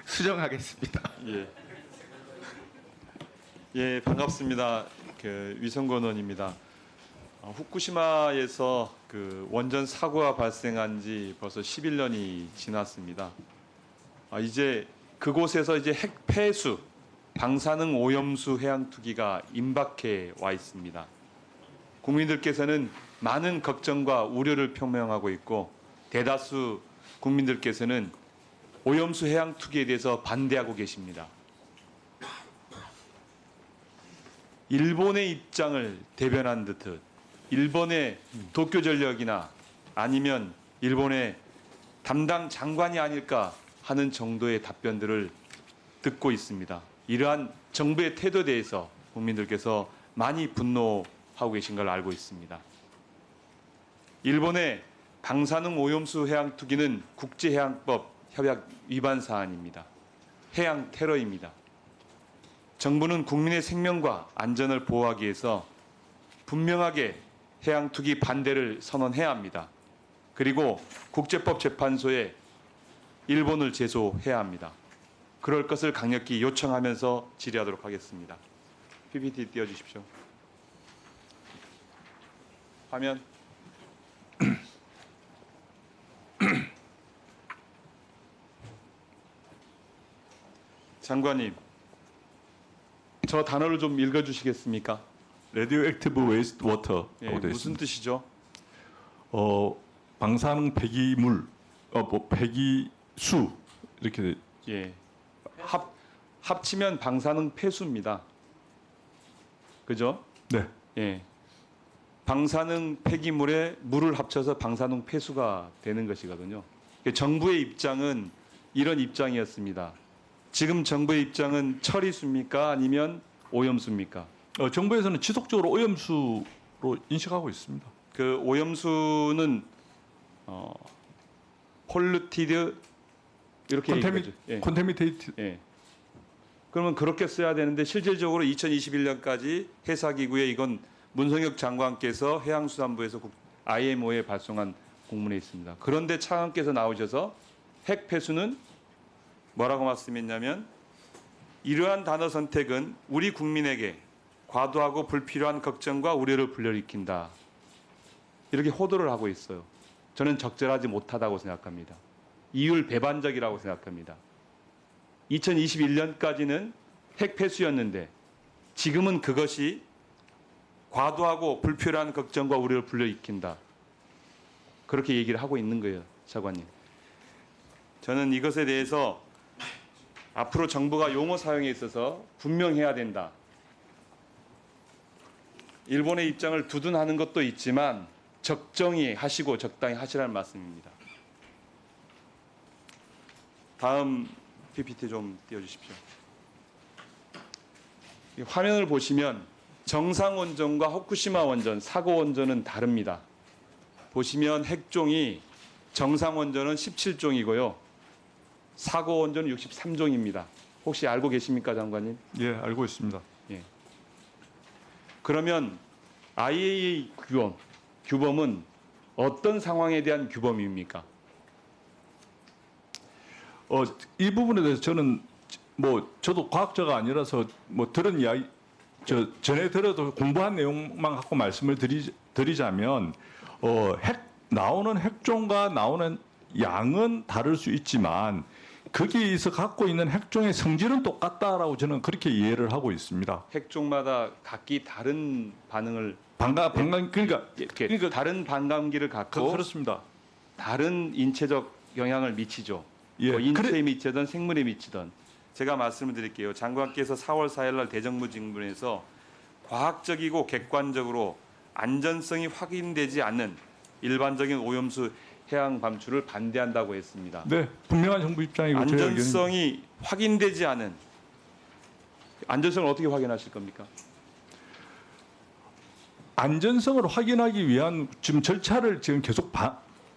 수정하겠습니다. 예. 예, 반갑습니다. 위성권 의원입니다. 후쿠시마에서 원전 사고가 발생한 지 벌써 11년이 지났습니다. 이제 그곳에서 이제 핵 폐수, 방사능 오염수 해양 투기가 임박해 와 있습니다. 국민들께서는 많은 걱정과 우려를 표명하고 있고 대다수 국민들께서는 오염수 해양 투기에 대해서 반대하고 계십니다. 일본의 입장을 대변한 듯 일본의 도쿄전력이나 아니면 일본의 담당 장관이 아닐까 하는 정도의 답변들을 듣고 있습니다. 이러한 정부의 태도에 대해서 국민들께서 많이 분노하고 계신 걸 알고 있습니다. 일본의 방사능 오염수 해양 투기는 국제해양법 협약 위반 사안입니다. 해양 테러입니다. 정부는 국민의 생명과 안전을 보호하기 위해서 분명하게 해양 투기 반대를 선언해야 합니다. 그리고 국제법재판소에 일본을 제소해야 합니다. 그럴 것을 강력히 요청하면서 질의하도록 하겠습니다. PPT 띄워주십시오. 화면. 장관님, 저 단어를 좀 읽어주시겠습니까? 레디오액티브 웨이스트 워터라고 예, 되어 무슨 있습니다. 뜻이죠? 방사능 폐기물, 폐기수 이렇게 예, 합치면 방사능 폐수입니다. 그죠? 네. 예, 방사능 폐기물에 물을 합쳐서 방사능 폐수가 되는 것이거든요. 정부의 입장은 이런 입장이었습니다. 지금 정부의 입장은 처리수입니까? 아니면 오염수입니까? 정부에서는 지속적으로 오염수로 인식하고 있습니다. 그 오염수는 폴루티드 이렇게 얘기하죠. 예. 콘테미테이트. 예. 그러면 그렇게 써야 되는데 실질적으로 2021년까지 해사기구에 이건 문성혁 장관께서 해양수산부에서 IMO에 발송한 공문에 있습니다. 그런데 차관께서 나오셔서 핵 폐수는 뭐라고 말씀했냐면 이러한 단어 선택은 우리 국민에게 과도하고 불필요한 걱정과 우려를 불러일으킨다. 이렇게 호도를 하고 있어요. 저는 적절하지 못하다고 생각합니다. 이율 배반적이라고 생각합니다. 2021년까지는 핵 폐수였는데 지금은 그것이 과도하고 불필요한 걱정과 우려를 불러일으킨다. 그렇게 얘기를 하고 있는 거예요, 차관님. 저는 이것에 대해서 앞으로 정부가 용어 사용에 있어서 분명해야 된다. 일본의 입장을 두둔하는 것도 있지만 적정히 하시고 적당히 하시라는 말씀입니다. 다음 PPT 좀 띄워주십시오. 이 화면을 보시면 정상 원전과 후쿠시마 원전, 사고 원전은 다릅니다. 보시면 핵종이 정상 원전은 17종이고요. 사고 원전은 63종입니다. 혹시 알고 계십니까, 장관님? 예, 알고 있습니다. 예. 그러면 IAEA 규범은 어떤 상황에 대한 규범입니까? 이 부분에 대해서 저는 저도 과학자가 아니라서 들은 이야기 전에 들어도 공부한 내용만 갖고 말씀을 드리자면 나오는 핵종과 나오는 양은 다를 수 있지만 거기에서 갖고 있는 핵종의 성질은 똑같다라고 저는 그렇게 이해를 하고 있습니다. 핵종마다 각기 다른 반응을 그러니까 다른 반감기를 갖고 그렇습니다. 다른 인체적 영향을 미치죠. 예, 인체에 미치든 생물에 미치든. 제가 말씀을 드릴게요. 장관께서 4월 4일 날 대정부질문에서 과학적이고 객관적으로 안전성이 확인되지 않는 일반적인 오염수 해양 방출을 반대한다고 했습니다. 네, 분명한 정부 입장이고 안전성이 확인되지 않은 안전성을 어떻게 확인하실 겁니까? 안전성을 확인하기 위한 지금 절차를 지금 계속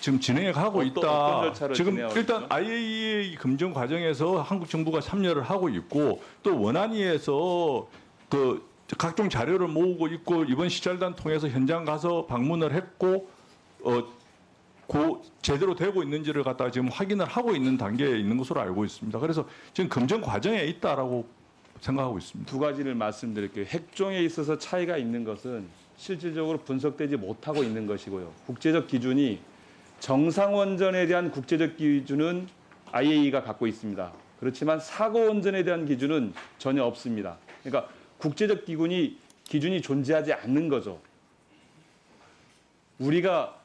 지금 진행해 가고 있다. 어떤 절차를 지금 진행하고 일단 있죠? IAEA 검증 과정에서 한국 정부가 참여를 하고 있고 또 원안위에서 각종 자료를 모으고 있고 이번 시찰단 통해서 현장 가서 방문을 했고 제대로 되고 있는지를 갖다가 지금 확인을 하고 있는 단계에 있는 것으로 알고 있습니다. 그래서 지금 검증 과정에 있다라고 생각하고 있습니다. 두 가지를 말씀드릴게요. 핵종에 있어서 차이가 있는 것은 실질적으로 분석되지 못하고 있는 것이고요. 국제적 기준이 정상 원전에 대한 국제적 기준은 IAEA가 갖고 있습니다. 그렇지만 사고 원전에 대한 기준은 전혀 없습니다. 그러니까 국제적 기준이 존재하지 않는 거죠. 우리가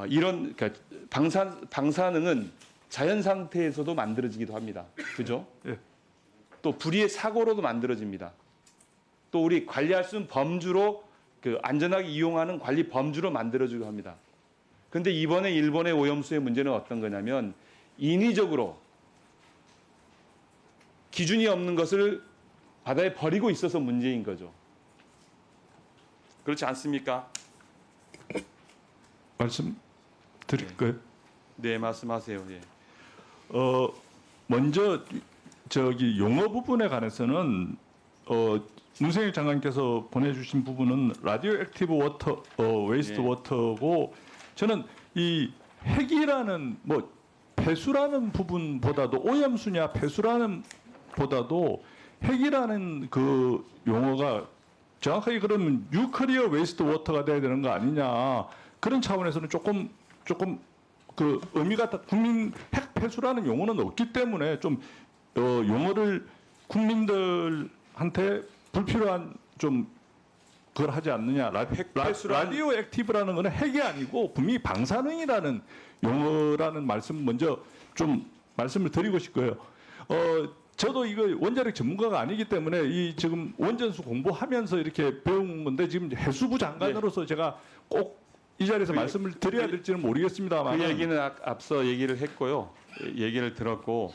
이런 그러니까 방사능은 자연 상태에서도 만들어지기도 합니다. 그죠? 예. 또 불의의 사고로도 만들어집니다. 또 우리 관리할 수 있는 범주로 안전하게 이용하는 관리 범주로 만들어지기도 합니다. 그런데 이번에 일본의 오염수의 문제는 어떤 거냐면 인위적으로 기준이 없는 것을 바다에 버리고 있어서 문제인 거죠. 그렇지 않습니까? 말씀 드릴까요? 네, 말씀하세요. 예. 먼저 저기 용어 부분에 관해서는 문성일 장관께서 보내주신 부분은 라디오 액티브 워터, 웨이스트 예. 워터고 저는 이 핵이라는 뭐 폐수라는 부분보다도 오염수냐 폐수라는 보다도 핵이라는 그 용어가 정확하게 그러면 뉴클리어 웨이스트 워터가 돼야 되는 거 아니냐 그런 차원에서는 조금 그 의미가 국민 핵 폐수라는 용어는 없기 때문에 좀 용어를 국민들한테 불필요한 좀 그걸 하지 않느냐. 라디오 액티브라는 거는 핵이 아니고 분명히 방사능이라는 용어라는 말씀 먼저 좀 말씀을 드리고 싶고요. 저도 이거 원자력 전문가가 아니기 때문에 이 지금 원전수 공부하면서 이렇게 배운 건데 지금 해수부 장관으로서 제가 꼭 이 자리에서 말씀을 드려야 될지는 모르겠습니다만 그 얘기는 앞서 얘기를 했고요. 얘기를 들었고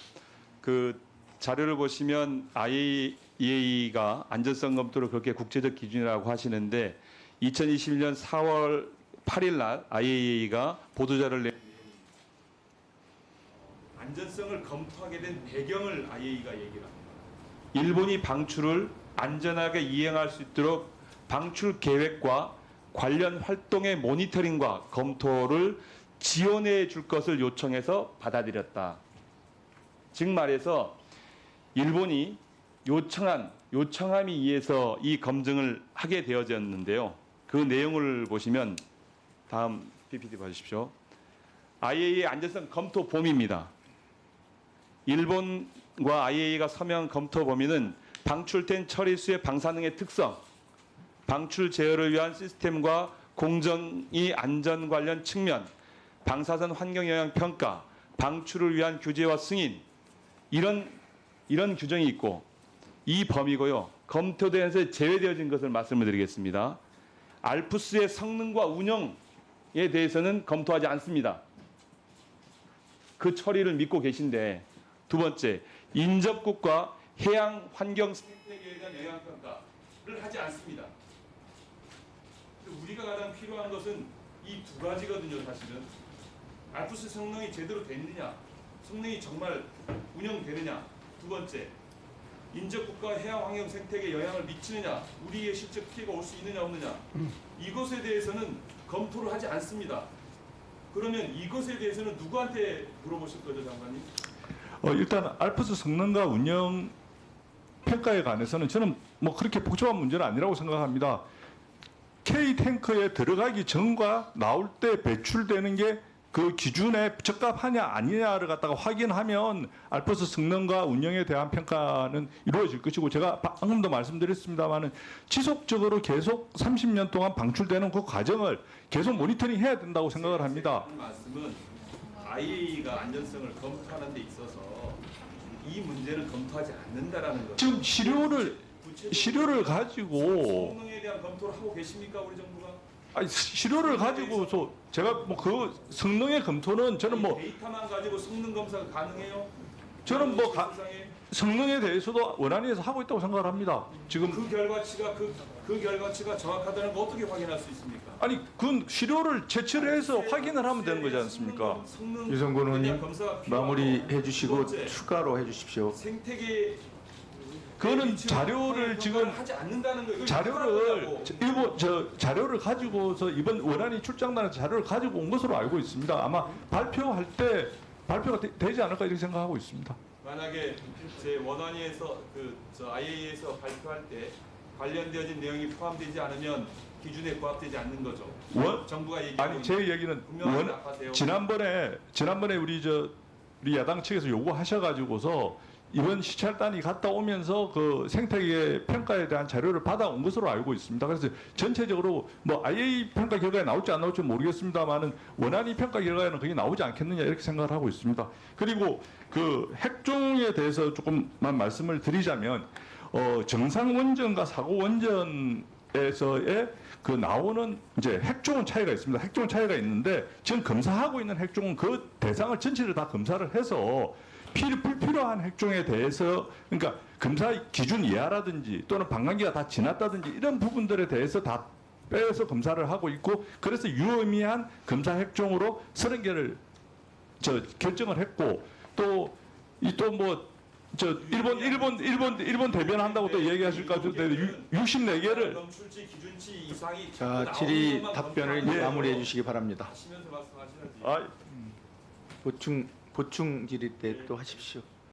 그 자료를 보시면 IAEA가 안전성 검토를 그렇게 국제적 기준이라고 하시는데 2021년 4월 8일 날 IAEA가 보도자를 내 안전성을 검토하게 된 배경을 IAEA가 얘기를 합니다. 일본이 방출을 안전하게 이행할 수 있도록 방출 계획과 관련 활동의 모니터링과 검토를 지원해 줄 것을 요청해서 받아들였다. 즉 말해서 일본이 요청함에 의해서 이 검증을 하게 되어졌는데요. 그 내용을 보시면 다음 PPT 봐주십시오. IAEA 안전성 검토 범위입니다. 일본과 IAEA가 서명 검토 범위는 방출된 처리수의 방사능의 특성, 방출 제어를 위한 시스템과 공정이 안전 관련 측면, 방사선 환경 영향 평가, 방출을 위한 규제와 승인 이런 규정이 있고 이 범위고요. 검토대에서 제외되어진 것을 말씀을 드리겠습니다. 알프스의 성능과 운영에 대해서는 검토하지 않습니다. 그 처리를 믿고 계신데 두 번째, 인접국과 해양 환경 생태계에 대한 영향 평가를 하지 않습니다. 우리가 가장 필요한 것은 이 두 가지거든요. 사실은 알프스 성능이 제대로 됐느냐, 성능이 정말 운영되느냐. 두 번째, 인접국가 해양 환경 생태계에 영향을 미치느냐, 우리의 실적 피해가 올 수 있느냐 없느냐. 이것에 대해서는 검토를 하지 않습니다. 그러면 이것에 대해서는 누구한테 물어보실 거죠, 장관님? 일단 알프스 성능과 운영 평가에 관해서는 저는 뭐 그렇게 복잡한 문제는 아니라고 생각합니다. K 탱커에 들어가기 전과 나올 때 배출되는 게 그 기준에 적합하냐 아니냐를 갖다가 확인하면 알프스 성능과 운영에 대한 평가는 이루어질 것이고 제가 방금도 말씀드렸습니다마는 지속적으로 계속 30년 동안 방출되는 그 과정을 계속 모니터링 해야 된다고 생각을 합니다. 말씀은 IAEA가 안전성을 검토하는 데 있어서 이 문제는 검토하지 않는다라는 거죠. 지금 시료를 가지고 성능에 대한 검토를 하고 계십니까, 우리 정부가? 아니, 시료를 가지고서 제가 뭐 그 성능의 검토는 저는 뭐 데이터만 가지고 성능 검사가 가능해요? 저는 뭐 세상에 성능에 대해서도 원안위에서 하고 있다고 생각을 합니다. 지금 그 결과치가 그 결과치가 정확하다는 거 어떻게 확인할 수 있습니까? 아니 그건 시료를 제출을 해서 확인을 하면 되는 거지 않습니까? 유성근 의원님 마무리해 주시고 추가로 해 주십시오. 생태계 그거는 자료를 지금 하지 않는다는 거. 이거 자료를 하라고. 일부 자료를 가지고서 이번 원안이 출장단에서 자료를 가지고 온 것으로 알고 있습니다. 아마 발표할 때 발표가 되지 않을까 이렇게 생각하고 있습니다. 만약에 제 원안위에서 IAEA에서 발표할 때 관련되어진 내용이 포함되지 않으면 기준에 부합되지 않는 거죠. 정부가 얘기하고 아니 제 얘기는 분명하게 답하세요. 지난번에 우리 야당 측에서 요구하셔가지고서 이번 시찰단이 갔다 오면서 그 생태계 평가에 대한 자료를 받아온 것으로 알고 있습니다. 그래서 전체적으로 뭐 IA 평가 결과에 나올지 안 나올지 모르겠습니다만은 원안위 평가 결과에는 그게 나오지 않겠느냐 이렇게 생각을 하고 있습니다. 그리고 그 핵종에 대해서 조금만 말씀을 드리자면 정상 원전과 사고 원전에서의 그 나오는 이제 핵종은 차이가 있습니다. 핵종은 차이가 있는데 지금 검사하고 있는 핵종은 그 대상을 전체를 다 검사를 해서 불필요한 핵종에 대해서 그러니까 검사 기준 이하라든지 또는 반감기가 다 지났다든지 이런 부분들에 대해서 다 빼서 검사를 하고 있고 그래서 유의미한 검사 핵종으로 30개를 결정을 했고 또 일본 대변한다고 또 얘기하실 것 같은데 64개를 넘출치 기준치 이상이 자, 질의 답변을 마무리해 주시기 바랍니다. 하시면서 말씀하시는지. 보충 질의 때 또 하십시오.